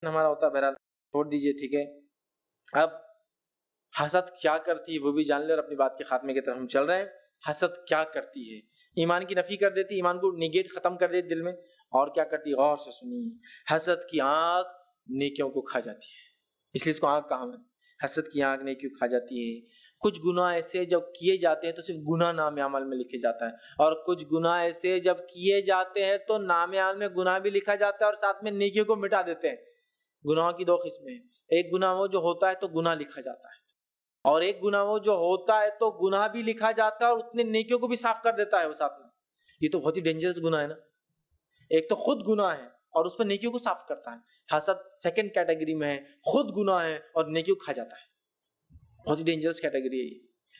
ہمارا ہوتا ہے، بہرحال چھوڑ دیجئے، ٹھیک ہے۔ اب حسد کیا کرتی ہے وہ بھی جان لے، اور اپنی بات کے خاتمے کی طرف ہم چل رہے ہیں۔ حسد کیا کرتی ہے؟ ایمان کی نفی کر دیتی، ایمان کو نیگیٹ ختم کر دیتی دل میں۔ اور کیا کرتی ہے؟ غور سے سنیے۔ حسد کی آنکھ نیکیوں کو کھا جاتی ہے، اس لیے اس کو آنکھ کہا ہے۔ حسد کی آنکھ نیکیوں کو کھا جاتی ہے۔ کچھ گناہ ایسے جب کیے جاتے ہیں تو صرف گناہ نام عمل میں لکھے جاتا ہے، اور کچھ گناہ ایسے جب کیے جاتے ہیں تو نام عمل میں گناہ بھی لکھا جاتا ہے اور ساتھ میں نیکیوں کو مٹا دیتے ہیں۔ گناہوں کی دو قسمیں ہیں، ایک گناہ وہ جو ہوتا ہے تو گناہ لکھا جاتا ہے، اور ایک گناہ وہ جو ہوتا ہے تو گناہ بھی لکھا جاتا ہے اور اتنے نیکیوں کو بھی صاف کر دیتا ہے وہ ساتھ میں۔ یہ تو بہت ہی ڈینجرس گناہ ہے نا۔ ایک تو خود گناہ ہے اور اس پر نیکیوں کو صاف کرتا ہے۔ حسد سیکنڈ کیٹیگری میں ہے، خود گناہ ہے اور نیکیوں کو کھا جاتا ہے۔ بہت ہی ڈینجرس کیٹیگری ہے یہ،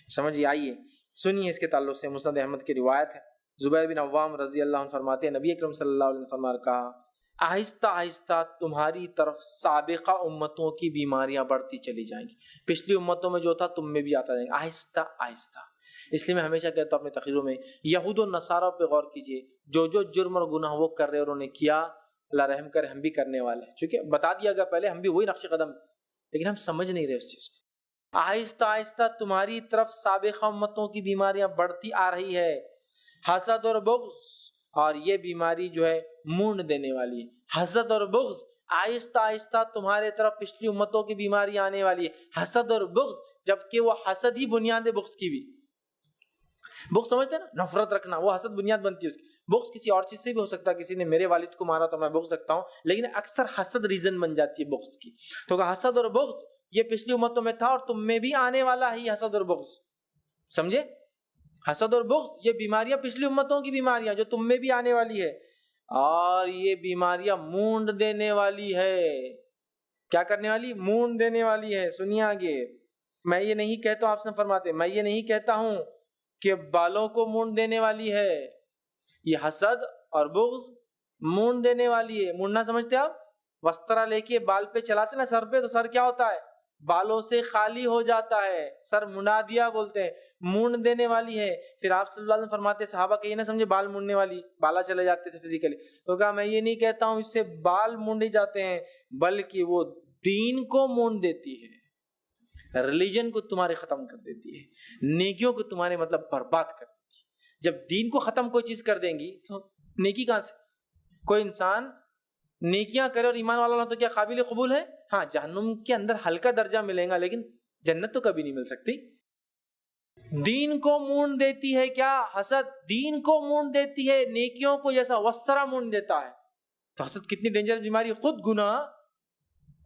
سمجھیے۔ آئیے سنیے اس کے تعلق سے مسند احمد کی روایت ہے۔ زبیر بن عوام رضی اللہ عنہ فرماتے ہیں، نبی اکرم صلی اللہ علیہ وسلم نے کہا، آہستہ آہستہ تمہاری طرف سابقہ امتوں کی بیماریاں بڑھتی چلی جائیں گی۔ پچھلی امتوں میں جو تھا تم میں بھی آتا جائے گا، آہستہ آہستہ۔ اس لیے میں ہمیشہ کہتا ہوں اپنے تقریروں میں، یہود و نصارہ پہ غور کیجئے، جو جو جرم اور گناہ وہ کر رہے اور انہوں نے کیا، اللہ رحم کرے ہم بھی کرنے والے ہیں، چونکہ بتا دیا گیا پہلے، ہم بھی وہی نقش قدم، لیکن ہم سمجھ نہیں رہے اس چیز کو۔ آہستہ آہستہ تمہاری طرف سابقہ امتوں کی بیماریاں بڑھتی آ رہی ہے، حسد اور بغض، اور یہ بیماری جو ہے مونڈ دینے والی ہے۔ حسد اور بغض آہستہ آہستہ تمہارے طرف پچھلی امتوں کی بیماری آنے والی ہے، حسد اور بغض، جبکہ وہ حسد ہی بنیاد ہے بغض کی بھی۔ بغض سمجھتے ہیں نا، نفرت رکھنا، وہ حسد بنیاد بنتی ہے اس کی۔ بغض کسی اور چیز سے بھی ہو سکتا ہے، کسی نے میرے والد کو مارا تو میں بغض رکھتا ہوں، لیکن اکثر حسد ریزن بن جاتی ہے بغض کی۔ تو کہ حسد اور بغض یہ پچھلی امتوں میں تھا اور تم میں بھی آنے والا ہے حسد اور بغض، سمجھے؟ حسد اور بغض یہ بیماریاں پچھلی امتوں کی بیماریاں جو تم میں بھی آنے والی ہے، اور یہ بیماریاں مونڈ دینے والی ہے۔ کیا کرنے والی؟ مونڈ دینے والی ہے۔ سنیے آگے، میں یہ نہیں کہتا ہوں، آپ سے فرماتے میں یہ نہیں کہتا ہوں کہ بالوں کو مونڈ دینے والی ہے، یہ حسد اور بغض مونڈ دینے والی ہے۔ مونڈنا سمجھتے آپ؟ وسترا لے کے بال پہ چلاتے نا سر پہ، تو سر کیا ہوتا ہے؟ بالوں سے خالی ہو جاتا ہے، سر منا دیا بولتے ہیں، مونڈ دینے والی ہے۔ پھر آپ صلی اللہ علیہ وسلم فرماتے ہیں صحابہ کہ یہ نہ سمجھے بال مونڈنے والی، بالا چلے جاتے تھے فزیکلی، تو کہا میں یہ نہیں کہتا ہوں اس سے بال مونڈے جاتے ہیں، بلکہ وہ دین کو مونڈ دیتی ہے، ریلیجن کو تمہارے ختم کر دیتی ہے، نیکیوں کو تمہارے مطلب برباد کر دیتی ہے۔ جب دین کو ختم کوئی چیز کر دیں گی تو نیکی کہاں سے؟ کوئی انسان نیکیاں کرے اور ایمان والا نہ تو کیا قابل قبول ہے؟ ہاں، جہنم کے اندر ہلکا درجہ ملے گا، لیکن جنت تو کبھی نہیں مل سکتی۔ دین کو مونڈ دیتی ہے کیا؟ حسد دین کو مونڈ دیتی ہے، نیکیوں کو جیسا وسترا مونڈ دیتا ہے۔ تو حسد کتنی ڈینجر بیماری، خود گناہ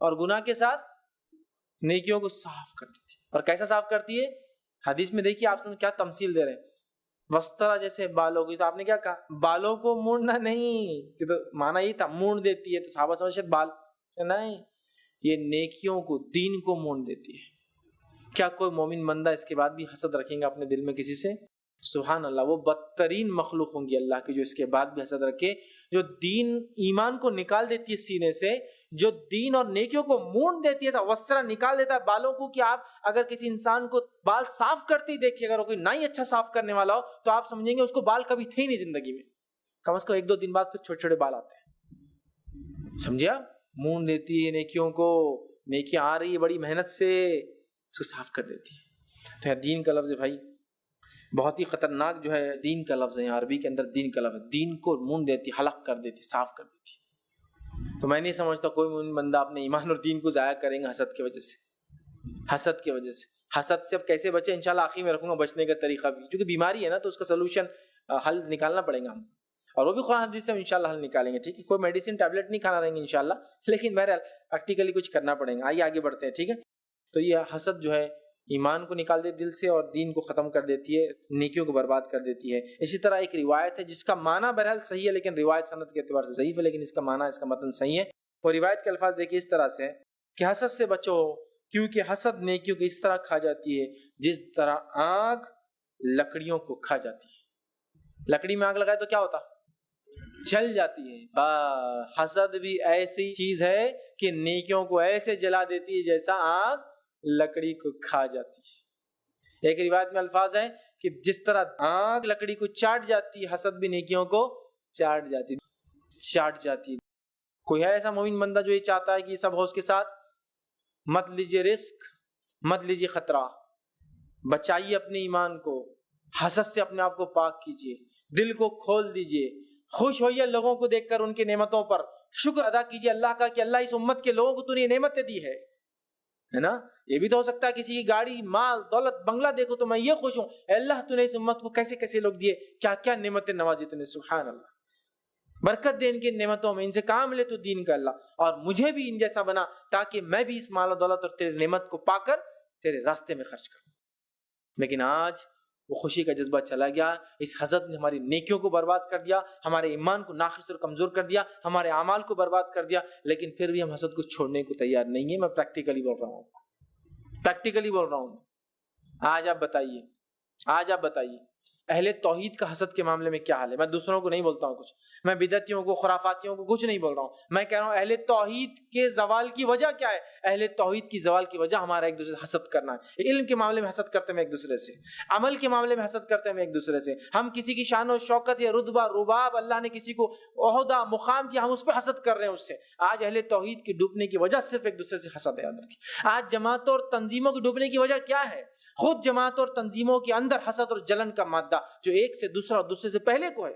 اور گناہ کے ساتھ نیکیوں کو صاف کر دیتی ہے۔ اور کیسا صاف کرتی ہے؟ حدیث میں دیکھیے آپ کیا تمثیل دے رہے ہیں، وسترا جیسے بالوں کی، تو آپ نے کیا کہا؟ بالوں کو مونڈنا نہیں، کہ تو معنی یہ تھا مونڈ دیتی ہے، تو صحابہ سمجھتے بال نہیں، یہ نیکیوں کو دین کو مونڈ دیتی ہے۔ کیا کوئی مومن بندہ اس کے بعد بھی حسد رکھیں گا اپنے دل میں کسی سے؟ سبحان اللہ، وہ بدترین مخلوق ہوں گی اللہ کی جو اس کے بعد بھی حسد رکھے، جو دین ایمان کو نکال دیتی ہے سینے سے، جو دین اور نیکیوں کو مونڈ دیتی ہے، وسترا نکال دیتا ہے بالوں کو، کہ آپ اگر کسی انسان کو بال صاف کرتے ہی دیکھیں، اگر وہ کوئی نہ ہی اچھا صاف کرنے والا ہو تو آپ سمجھیں گے اس کو بال کبھی تھے ہی نہیں زندگی میں، کم از کم 1-2 دن بعد پھر چھوٹے چھوٹے بال آتے ہیں، سمجھے آپ؟ مونڈ دیتی ہے نیکیوں کو، نیکیاں آ رہی ہے بڑی محنت سے، اس کو صاف کر دیتی ہے۔ تو دین کا لفظ ہے بھائی بہت ہی خطرناک جو ہے، دین کا لفظ ہے، عربی کے اندر دین کا لفظ ہے، دین کو مونڈ دیتی، حلق کر دیتی، صاف کر دیتی۔ تو میں نہیں سمجھتا کوئی مومن بندہ اپنے ایمان اور دین کو ضائع کرے گا حسد کی وجہ سے، حسد کی وجہ سے۔ حسد سے اب کیسے بچے، انشاءاللہ آخر میں رکھوں گا بچنے کا طریقہ بھی، کیونکہ بیماری ہے نا تو اس کا سولوشن حل نکالنا پڑے گا ہم، اور وہ بھی قرآن حدیث سے ہم انشاءاللہ حل نکالیں گے، ٹھیک ہے؟ کوئی میڈیسن ٹیبلٹ نہیں کھانا رہیں گے انشاءاللہ، لیکن بہرحال پریکٹیکلی کچھ کرنا پڑے گا۔ آئیے آگے بڑھتے ہیں، ٹھیک ہے؟ تو یہ حسد جو ہے ایمان کو نکال دیتی دل سے اور دین کو ختم کر دیتی ہے، نیکیوں کو برباد کر دیتی ہے۔ اسی طرح ایک روایت ہے جس کا معنی بہرحال صحیح ہے، لیکن روایت سند کے اعتبار سے ضعیف ہے، لیکن اس کا معنی، اس کا متن صحیح ہے۔ اور روایت کے الفاظ دیکھیے اس طرح سے کہ حسد سے بچو کیونکہ حسد نیکیوں کو اس طرح کھا جاتی ہے جس طرح آگ لکڑیوں کو کھا جاتی ہے۔ لکڑی میں آگ لگائے تو کیا ہوتا؟ جل جاتی ہے۔ حسد بھی ایسی چیز ہے کہ نیکیوں کو ایسے جلا دیتی ہے جیسا آگ لکڑی کو کھا جاتی ہے۔ ایک روایت میں الفاظ ہیں کہ جس طرح آگ لکڑی کو چاٹ جاتی ہے، حسد بھی نیکیوں کو چاٹ جاتی ہے۔ کوئی ہے ایسا مومن بندہ جو یہ چاہتا ہے کہ یہ سب ہو اس کے ساتھ؟ مت لیجئے رسک، مت لیجئے خطرہ، بچائیے اپنے ایمان کو، حسد سے اپنے آپ کو پاک کیجئے، دل کو کھول دیجئے، خوش ہوئیے لوگوں کو دیکھ کر ان کی نعمتوں پر، شکر ادا کیجئے اللہ کا کہ اللہ اس امت کے لوگوں کو تو نے یہ نعمتیں دی ہے نا۔ یہ بھی تو ہو سکتا ہے کسی کی گاڑی، مال، دولت، بنگلہ دیکھو تو میں یہ خوش ہوں، اے اللہ تو نے اس امت کو کیسے کیسے لوگ دیے، کیا کیا نعمتیں نوازی تو نے، سبحان اللہ، برکت دے ان کی نعمتوں میں، ان سے کام لے تو دین کا اللہ، اور مجھے بھی ان جیسا بنا تاکہ میں بھی اس مال و دولت اور تیرے نعمت کو پا کر تیرے راستے میں خرچ کروں۔ لیکن آج وہ خوشی کا جذبہ چلا گیا، اس حسد نے ہماری نیکیوں کو برباد کر دیا، ہمارے ایمان کو ناقص اور کمزور کر دیا، ہمارے اعمال کو برباد کر دیا، لیکن پھر بھی ہم حسد کو چھوڑنے کو تیار نہیں ہیں۔ میں پریکٹیکلی بول رہا ہوں، پریکٹیکلی بول رہا ہوں۔ آج آپ بتائیے اہل توحید کا حسد کے معاملے میں کیا حال ہے؟ میں دوسروں کو نہیں بولتا ہوں کچھ، میں بدعتیوں کو، خرافاتیوں کو کچھ نہیں بول رہا ہوں، میں کہہ رہا ہوں اہل توحید کے زوال کی وجہ کیا ہے؟ اہل توحید کی زوال کی وجہ ہمارا ایک دوسرے سے حسد کرنا ہے۔ علم کے معاملے میں حسد کرتے ہیں ایک دوسرے سے، عمل کے معاملے میں حسد کرتے ہیں ایک دوسرے سے، ہم کسی کی شان و شوکت یا رتبہ، رباب، اللہ نے کسی کو عہدہ، مقام دیا، ہم اس پہ حسد کر رہے ہیں اس سے۔ آج اہل توحید کی ڈوبنے کی وجہ صرف ایک دوسرے سے حسد ہے، یاد رکھیے۔ آج جماعتوں اور تنظیموں کی ڈوبنے کی وجہ کیا ہے؟ خود جماعتوں اور تنظیموں کے اندر حسد اور جلن کا مادہ جو ایک سے دوسرا اور دوسرے سے پہلے کو ہے۔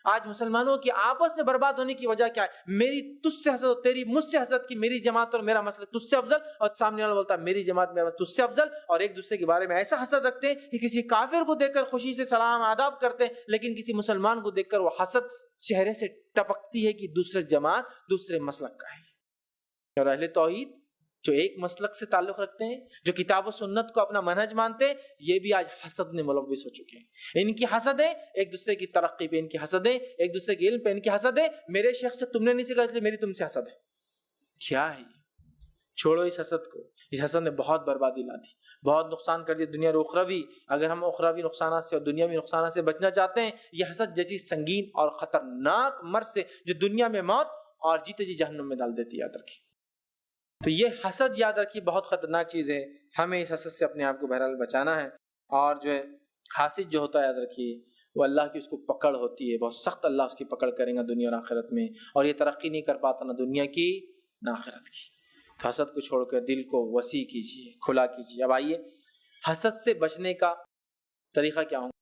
آج مسلمانوں کی آپس میں برباد ہونے کی وجہ کیا ہے؟ میری تجھ سے حسد اور تیری مجھ سے حسد کی، میری جماعت اور میرا مسلک تجھ سے افضل، اور سامنے والا بولتا ہے میری جماعت میرا تجھ سے افضل، اور ایک دوسرے کے بارے میں ایسا حسد رکھتے ہیں کہ کسی کافر کو دیکھ کر خوشی سے سلام آداب کرتے ہیں، لیکن کسی مسلمان کو دیکھ کر وہ حسد چہرے سے ٹپکتی ہے کہ دوسرے جماعت، دوسرے مسلک کا ہے۔ اور اہل توحید جو ایک مسلک سے تعلق رکھتے ہیں، جو کتاب و سنت کو اپنا منہج مانتے ہیں، یہ بھی آج حسد میں ملوث ہو چکے ہیں۔ ان کی حسد ہے ایک دوسرے کی ترقی پہ، ان کی حسد ہے ایک دوسرے کے علم پہ، ان کی حسد ہے میرے شیخ سے تم نے نہیں سیکھا اس لیے میری تم سے حسد ہے۔ کیا ہے یہ؟ چھوڑو اس حسد کو۔ اس حسد نے بہت بربادی لا دی، بہت نقصان کر دیا دنیا اور اخروی۔ اگر ہم اخروی نقصانات سے اور دنیاوی نقصانات سے بچنا چاہتے ہیں، یہ حسد جیسی سنگین اور خطرناک مرض سے جو دنیا میں موت اور جیتے جی جہنم میں ڈال دیتی ہے، یاد رکھیے۔ تو یہ حسد یاد رکھیے بہت خطرناک چیز ہے، ہمیں اس حسد سے اپنے آپ کو بہرحال بچانا ہے۔ اور جو ہے حاسد جو ہوتا ہے، یاد رکھیے وہ اللہ کی اس کو پکڑ ہوتی ہے، بہت سخت اللہ اس کی پکڑ کرے گا دنیا اور آخرت میں، اور یہ ترقی نہیں کر پاتا نہ دنیا کی نہ آخرت کی۔ تو حسد کو چھوڑ کر دل کو وسیع کیجیے، کھلا کیجیے۔ اب آئیے حسد سے بچنے کا طریقہ کیا ہوگا۔